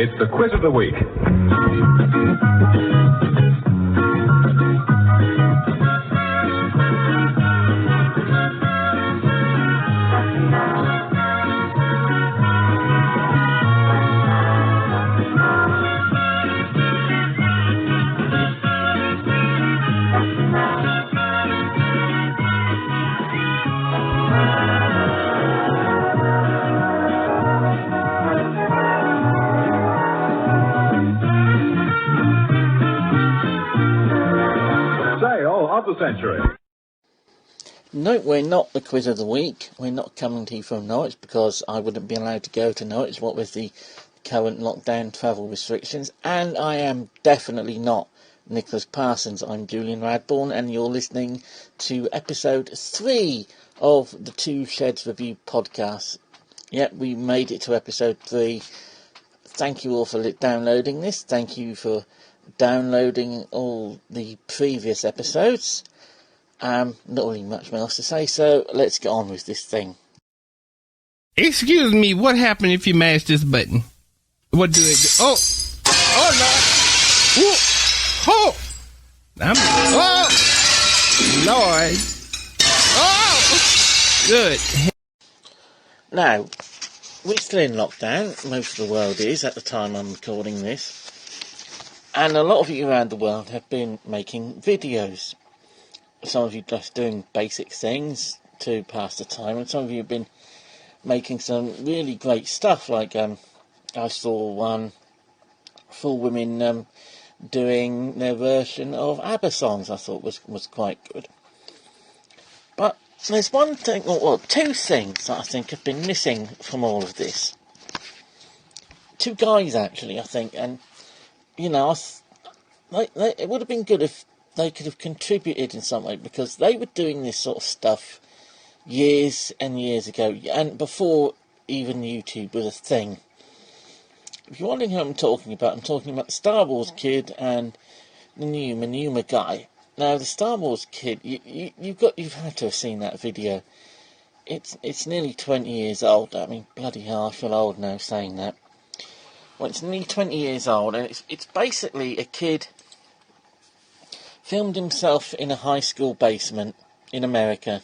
it's the quiz of the week. Of the century. No, we're not the quiz of the week. We're not coming to you from Norwich because I wouldn't be allowed to go to Norwich, what with the current lockdown travel restrictions. And I am definitely not Nicholas Parsons. I'm Julian Radbourne, and you're listening to episode 3 of the Two Sheds Review podcast. Yep, we made it to episode 3. Thank you all for downloading this. Thank you for downloading all the previous episodes. Not really much else to say, so let's get on with this thing. Excuse me, what happened if you mash this button? What do it do? Oh Lord. Ooh. Oh! Lord. Oh! Good. Now, we're still in lockdown. Most of the world is at the time I'm recording this. And a lot of you around the world have been making videos. Some of you just doing basic things to pass the time, and some of you have been making some really great stuff. Like I saw one for women doing their version of ABBA songs. I thought was quite good. But there's one thing, well, two things that I think have been missing from all of this. Two guys actually, I think, and you know, it would have been good if they could have contributed in some way, because they were doing this sort of stuff years and years ago, and before even YouTube was a thing. If you're wondering who I'm talking about the Star Wars Kid and the Numa Numa Guy. Now, the Star Wars Kid, you've had to have seen that video. It's nearly 20 years old. I mean, bloody hell, I feel old now saying that. Well, it's nearly 20 years old, and it's basically a kid filmed himself in a high school basement in America,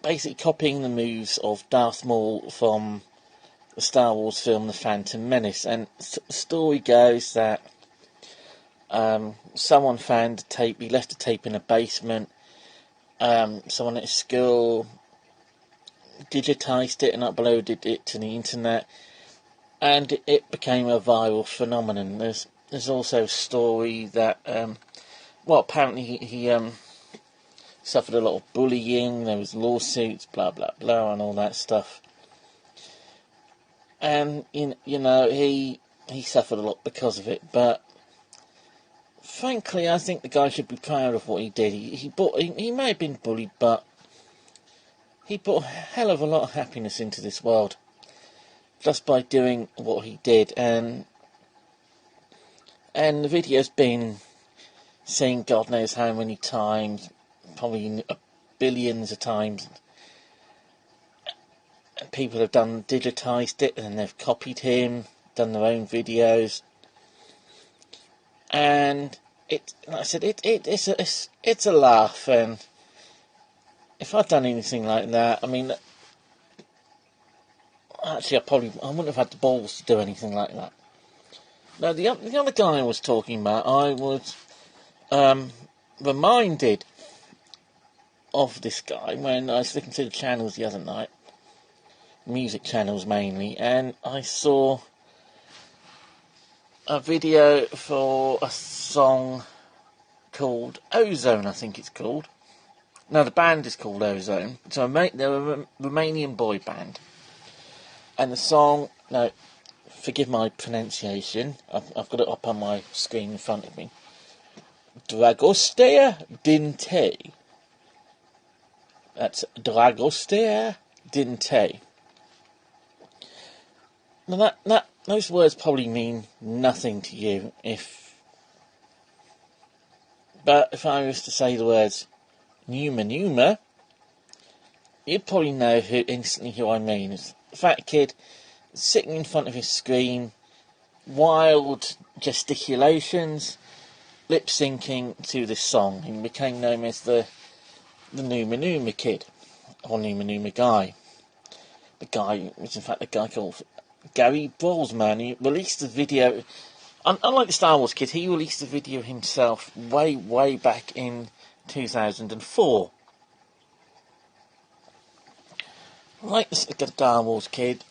basically copying the moves of Darth Maul from the Star Wars film The Phantom Menace. And the story goes that someone found the tape, he left the tape in a basement, someone at his school digitised it and uploaded it to the internet, and it became a viral phenomenon. There's also a story that, apparently he suffered a lot of bullying, there was lawsuits, blah, blah, blah, and all that stuff. And, you know, he suffered a lot because of it, but frankly, I think the guy should be proud of what he did. He may have been bullied, but he brought a hell of a lot of happiness into this world just by doing what he did, and the video's been seen God knows how many times, probably billions of times. And people have digitised it, and they've copied him, done their own videos, and like I said, it's a laugh. And if I'd done anything like that, I mean, actually, I wouldn't have had the balls to do anything like that. Now, the other guy I was talking about, I was reminded of this guy when I was looking through the channels the other night, music channels mainly, and I saw a video for a song called Ozone, I think it's called. Now, the band is called Ozone. So they're a Romanian boy band. And the song, now, forgive my pronunciation, I've got it up on my screen in front of me. Dragostea din te. That's Dragostea din te. Now those words probably mean nothing to you, but if I was to say the words Numa Numa, you'd probably know instantly who I mean. It's a fat kid sitting in front of his screen, wild gesticulations, lip-syncing to this song. He became known as the Numa Numa Kid, or Numa Numa Guy. The guy was in fact a guy called Gary Brolsman. He released the video, unlike the Star Wars Kid, he released the video himself way back in 2004. Like the Star Wars Kid,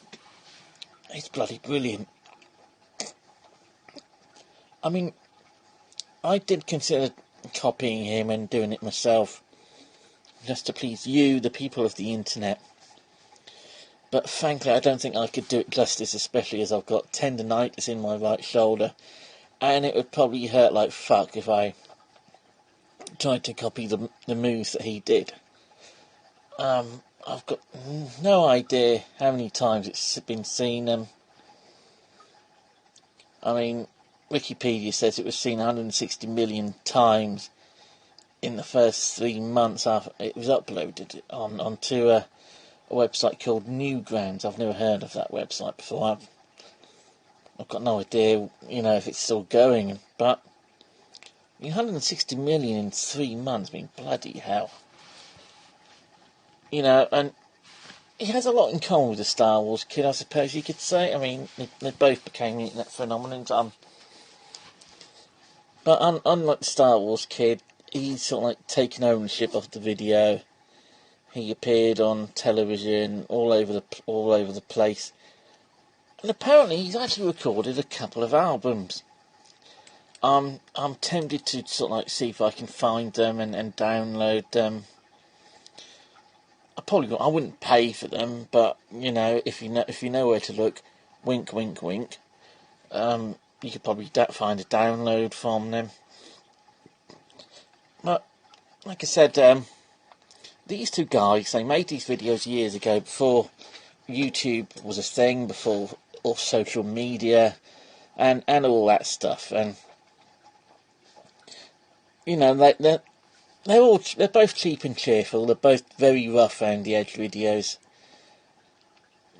he's bloody brilliant. I mean, I did consider copying him and doing it myself, just to please you, the people of the internet. But frankly, I don't think I could do it justice, especially as I've got tendinitis in my right shoulder, and it would probably hurt like fuck if I tried to copy the moves that he did. I've got no idea how many times it's been seen. I mean, Wikipedia says it was seen 160 million times in the first 3 months after it was uploaded onto a website called Newgrounds. I've never heard of that website before. I've got no idea, if it's still going. But 160 million in 3 months, I mean, bloody hell. And he has a lot in common with the Star Wars Kid, I suppose you could say. I mean, they both became internet phenomenons. But unlike the Star Wars Kid, he's sort of like taken ownership of the video. He appeared on television all over the place, and apparently he's actually recorded a couple of albums. I'm tempted to sort of like see if I can find them and download them. I wouldn't pay for them, but if you know where to look, wink, wink, wink. You could probably find a download from them. But like I said, these two guys, they made these videos years ago, before YouTube was a thing, before all social media and all that stuff. And they're both cheap and cheerful. They're both very rough around the edge videos.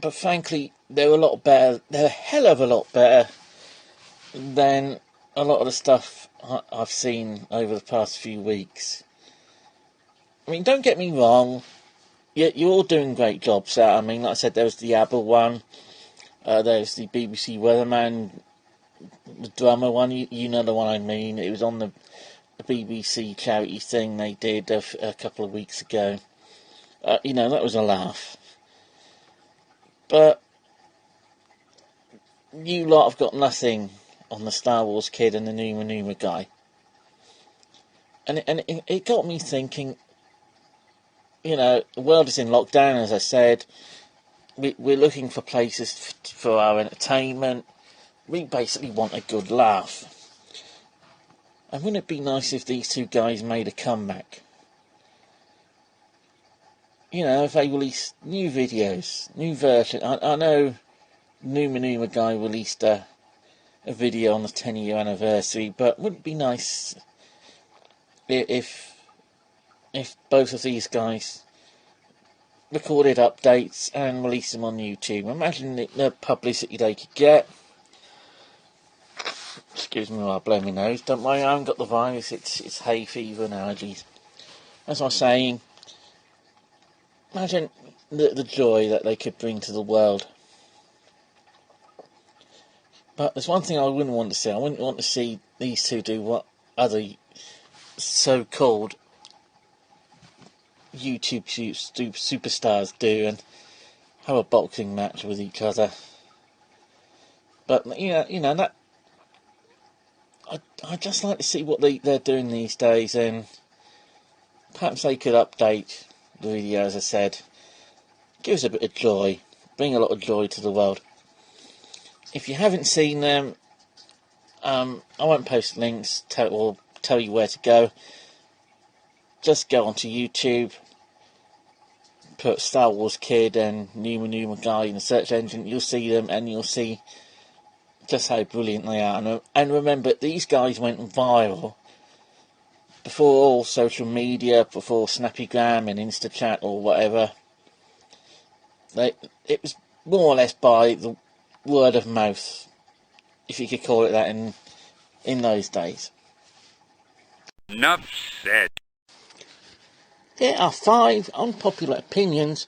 But frankly, they're a lot better. They're a hell of a lot better than a lot of the stuff I've seen over the past few weeks. I mean, don't get me wrong, you're all doing great jobs out. I mean, like I said, there was the ABBA one, there's the BBC Weatherman, the drummer one, you know the one I mean. It was on the BBC charity thing they did a couple of weeks ago. That was a laugh. But you lot have got nothing on the Star Wars Kid and the Numa Numa Guy. And it got me thinking, the world is in lockdown, as I said. We're looking for places for our entertainment. We basically want a good laugh. And wouldn't it be nice if these two guys made a comeback? If they released new videos, new versions. I know Numa Numa Guy released a video on the 10-year anniversary, but wouldn't it be nice if both of these guys recorded updates and released them on YouTube? Imagine the publicity they could get. Excuse me while I blow my nose. Don't worry, I haven't got the virus. It's hay fever and allergies. As I was saying, imagine the joy that they could bring to the world. But there's one thing I wouldn't want to see. I wouldn't want to see these two do what other so-called YouTube superstars do, and have a boxing match with each other. But that I'd just like to see what they're doing these days, and perhaps they could update the video, as I said. Give us a bit of joy, bring a lot of joy to the world. If you haven't seen them, I won't post links or tell you where to go. Just go onto YouTube, put Star Wars Kid and Numa Numa Guy in the search engine. You'll see them, and you'll see just how brilliant they are. And remember, these guys went viral before all social media, before Snappygram and InstaChat or whatever. It was more or less by word of mouth, if you could call it that in those days. Enough said. Here are 5 unpopular opinions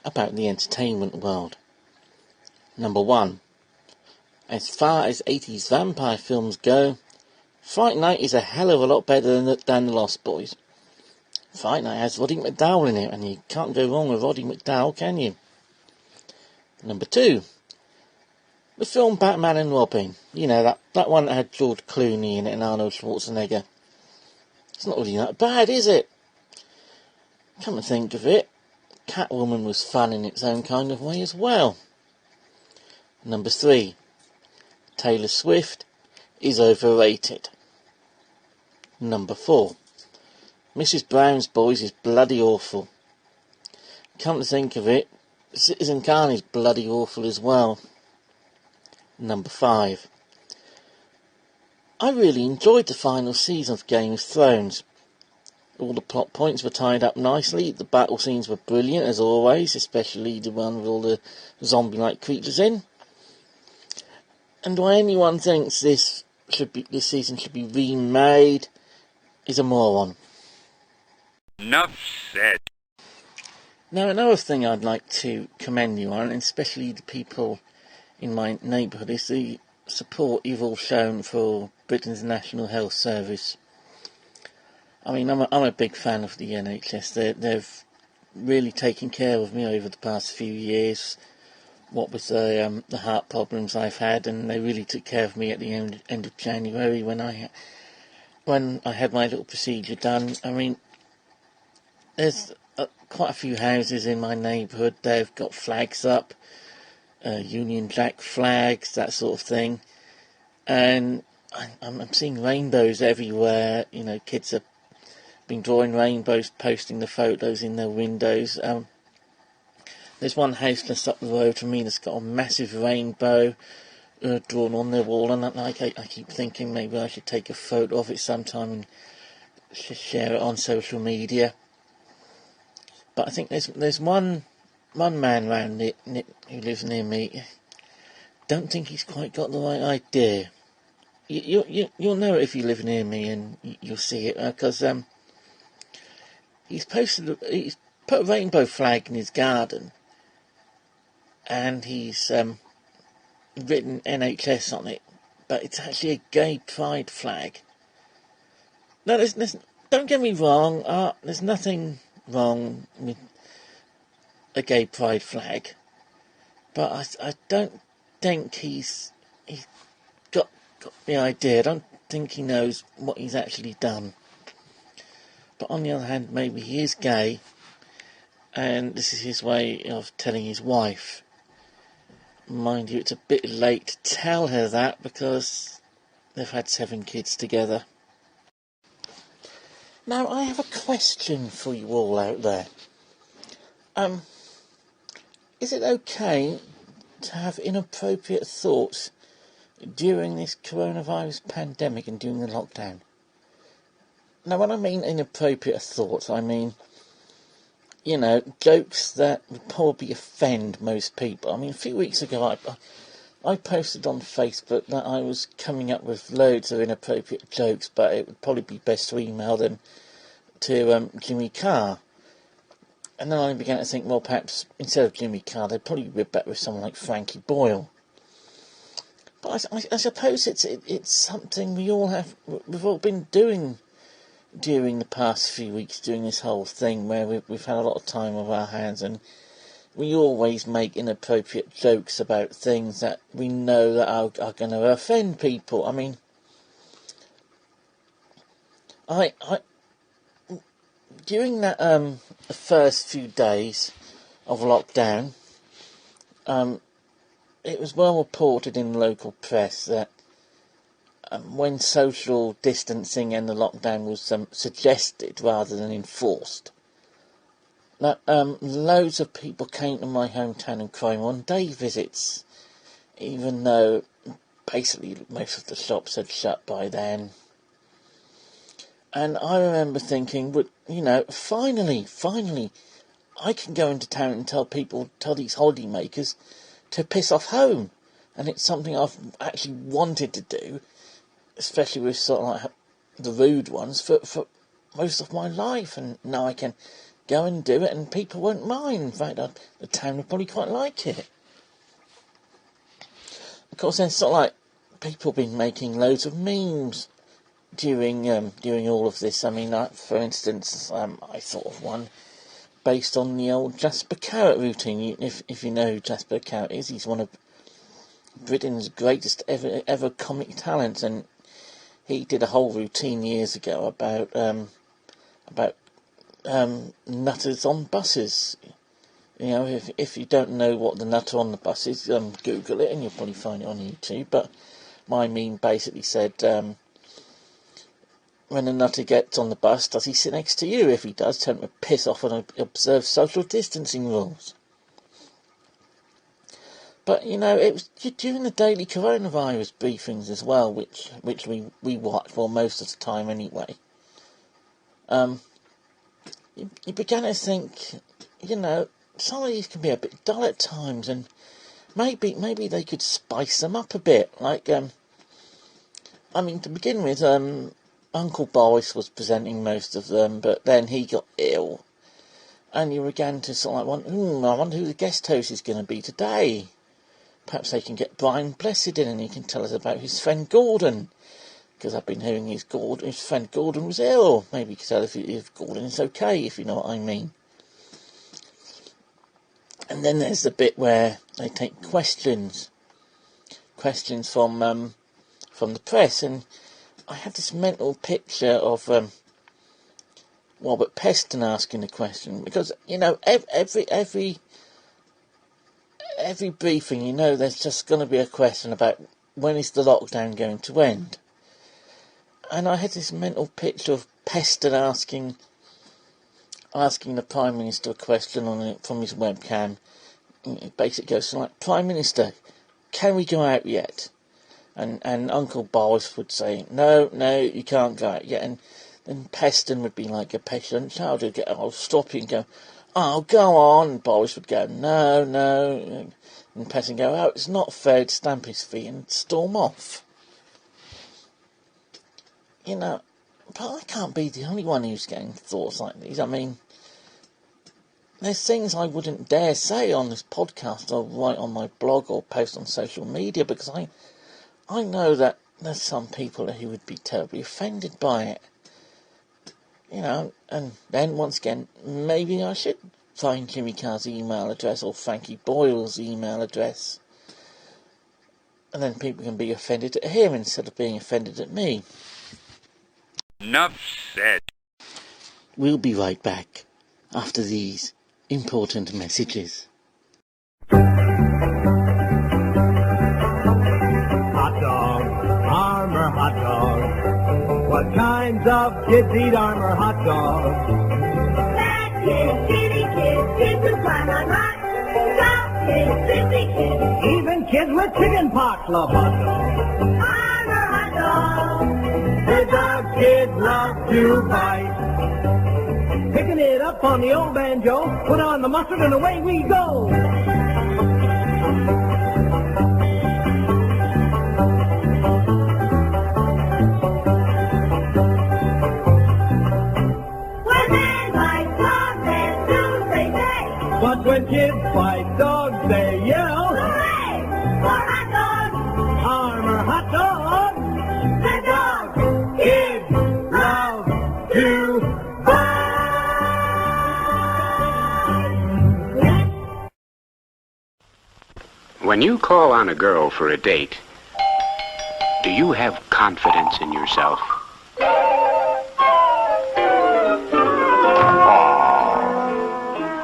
about the entertainment world. Number 1. As far as 80s vampire films go, Fright Night is a hell of a lot better than The Lost Boys. Fright Night has Roddy McDowall in it, and you can't go wrong with Roddy McDowall, can you? Number 2. The film Batman and Robin. You know, that one that had George Clooney in it and Arnold Schwarzenegger. It's not really that bad, is it? Come to think of it, Catwoman was fun in its own kind of way as well. Number 3. Taylor Swift is overrated. Number 4. Mrs. Brown's Boys is bloody awful. Come to think of it, Citizen Kane is bloody awful as well. Number 5. I really enjoyed the final season of Game of Thrones. All the plot points were tied up nicely, the battle scenes were brilliant as always, especially the one with all the zombie-like creatures in. And why anyone thinks this season should be remade is a moron. Enough said. Now, another thing I'd like to commend you on, and especially the people in my neighbourhood, is the support you've all shown for Britain's National Health Service. I mean, I'm a big fan of the NHS. They've really taken care of me over the past few years, what with the heart problems I've had, and they really took care of me at the end of January when I had my little procedure done. I mean, there's quite a few houses in my neighbourhood. They've got flags up, Union Jack flags, that sort of thing, and I'm seeing rainbows everywhere. You know, kids have been drawing rainbows, posting the photos in their windows. There's one house just up the road from me that's got a massive rainbow drawn on their wall, and I keep thinking maybe I should take a photo of it sometime and share it on social media. But I think there's one man round it who lives near me. Don't think he's quite got the right idea. You'll know it if you live near me, and you'll see it because he's put a rainbow flag in his garden, and he's written NHS on it, but it's actually a gay pride flag. No, don't get me wrong, there's nothing wrong with a gay pride flag, but I don't think he's got the idea. I don't think he knows what he's actually done. But on the other hand, maybe he is gay, and this is his way of telling his wife. Mind you, it's a bit late to tell her that because they've had 7 kids together. Now, I have a question for you all out there. Is it okay to have inappropriate thoughts during this coronavirus pandemic and during the lockdown? Now, when I mean inappropriate thoughts, I mean, you know, jokes that would probably offend most people. I mean, a few weeks ago, I posted on Facebook that I was coming up with loads of inappropriate jokes, but it would probably be best to email them to Jimmy Carr. And then I began to think, well, perhaps instead of Jimmy Carr, they'd probably be better with someone like Frankie Boyle. But I suppose it's something we've all been doing during the past few weeks, during this whole thing, where we've had a lot of time on our hands, and we always make inappropriate jokes about things that we know that are going to offend people. I mean, during that the first few days of lockdown, it was well reported in the local press that when social distancing and the lockdown was suggested rather than enforced, that loads of people came to my hometown and came on day visits, even though basically most of the shops had shut by then. And I remember thinking, well, you know, finally, I can go into town and tell these holiday makers to piss off home. and it's something I've actually wanted to do, especially with sort of like the rude ones, for most of my life, and now I can go and do it and people won't mind. In fact, the town would probably quite like it. Of course, there's sort of like people have been making loads of memes during all of this. I mean, for instance, I thought of one based on the old Jasper Carrot routine. If you know who Jasper Carrot is, he's one of Britain's greatest ever comic talents, and he did a whole routine years ago about nutters on buses. You know, if you don't know what the nutter on the bus is, Google it and you'll probably find it on YouTube. But my meme basically said, when a nutter gets on the bus, does he sit next to you? If he does, tell him to piss off and observe social distancing rules. But, you know, it was during the daily coronavirus briefings as well, which we watch for most of the time anyway. You began to think, you know, some of these can be a bit dull at times, and maybe they could spice them up a bit. Like, I mean, to begin with, Uncle Boris was presenting most of them, but then he got ill, and you began to sort of like wonder, I wonder who the guest host is going to be today. Perhaps they can get Brian Blessed in, and he can tell us about his friend Gordon, because I've been hearing his friend Gordon was ill. Maybe you can tell if Gordon is okay, if you know what I mean. And then there's the bit where they take questions from the press, and I had this mental picture of Robert Peston asking the question, because, you know, every briefing, you know, there's just going to be a question about when is the lockdown going to end. And I had this mental picture of Peston asking the Prime Minister a question from his webcam. It basically goes something like, Prime Minister, can we go out yet? And Uncle Boris would say, no, you can't go out yet. And then Peston would be like a petulant child who'd get, I'll stop you and go, oh, go on. And Boris would go, no. And Peston would go, oh, it's not fair, to stamp his feet and storm off. You know, but I can't be the only one who's getting thoughts like these. I mean, there's things I wouldn't dare say on this podcast or write on my blog or post on social media, because I know that there's some people who would be terribly offended by it. You know, and then once again, maybe I should find Jimmy Carr's email address or Frankie Boyle's email address. And then people can be offended at him instead of being offended at me. Enough said. We'll be right back after these important messages. Hot dog, Armour hot dog. What kinds of kids eat Armour hot dogs? Fat kids, skinny kids, kids with fun on hot. Soft kids, fizzy kids. Even kids with chicken pox love hot dogs. Armour hot dog. The dog kids love to bite. Picking it up on the old banjo, put on the mustard and away we go. When men like dogs, then soon they say, But when kids fight dogs, they yell, hooray for hot dogs. Armour hot dog. The dog Kids love to bite. When you call on a girl for a date, do you have confidence in yourself? Aww.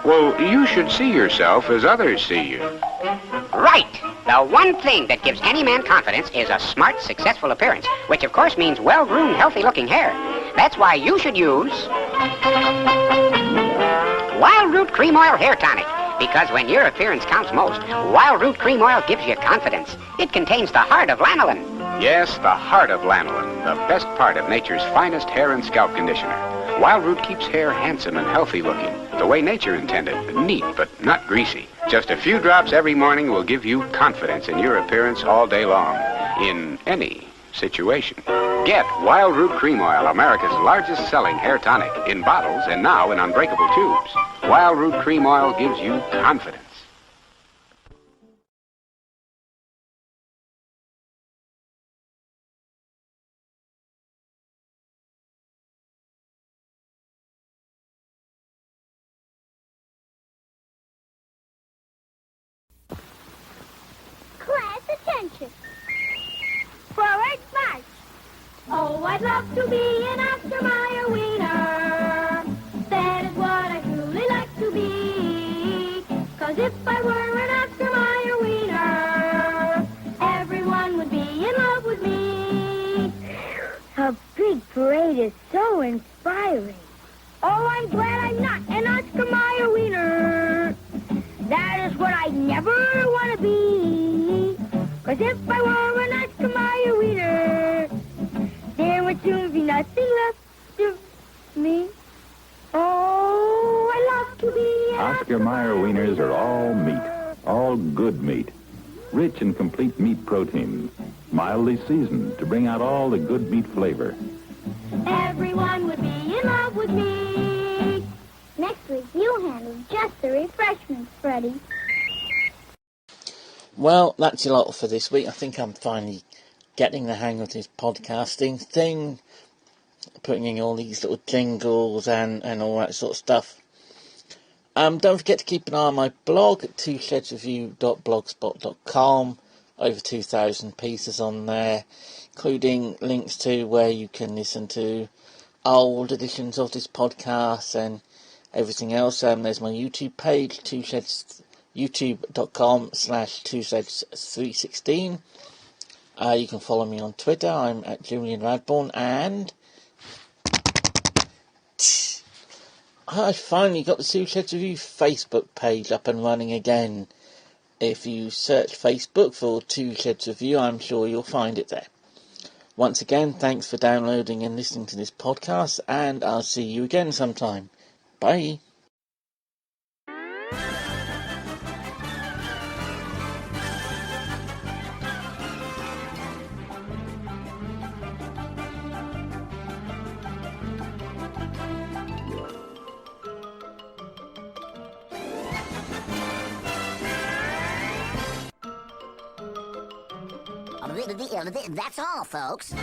Well, you should see yourself as others see you. Right. The one thing that gives any man confidence is a smart, successful appearance, which of course means well-groomed, healthy-looking hair. That's why you should use Wild Root Cream Oil Hair Tonic. Because when your appearance counts most, Wild Root Cream Oil gives you confidence. It contains the heart of lanolin. Yes, the heart of lanolin, the best part of nature's finest hair and scalp conditioner. Wild Root keeps hair handsome and healthy looking, the way nature intended, neat but not greasy. Just a few drops every morning will give you confidence in your appearance all day long, in any situation. Get Wild Root Cream Oil, America's largest selling hair tonic, in bottles and now in unbreakable tubes. Wild Root Cream Oil gives you confidence. Class attention. Forward march. Oh, I'd love to be an Oscar Mayer wiener. That is what I truly like to be. 'Cause if I were an Oscar Mayer wiener, everyone would be in love with me. A big parade is so inspiring. Oh, I'm glad I'm not an Oscar Mayer wiener. That is what I never want to be. 'Cause if I were an Oscar Mayer wiener, there would soon be nothing left of me. Oh, I love to be an Oscar Mayer wieners are all meat, all good meat. Rich and complete meat protein, mildly seasoned to bring out all the good meat flavor. Everyone would be in love with me. Next week, you handle just the refreshments, Freddie. Well, that's a lot for this week. I think I'm finally getting the hang of this podcasting thing, putting in all these little jingles and all that sort of stuff. Don't forget to keep an eye on my blog at twosheadsreview.blogspot.com. Over 2,000 pieces on there, including links to where you can listen to old editions of this podcast and everything else. There's my YouTube page, youtube.com/twosheads316. You can follow me on Twitter. I'm at Julian Radbourne, and I finally got the Two Sheds Review Facebook page up and running again. If you search Facebook for Two Sheds Review, I'm sure you'll find it there. Once again, thanks for downloading and listening to this podcast, and I'll see you again sometime. Bye. That's all, folks.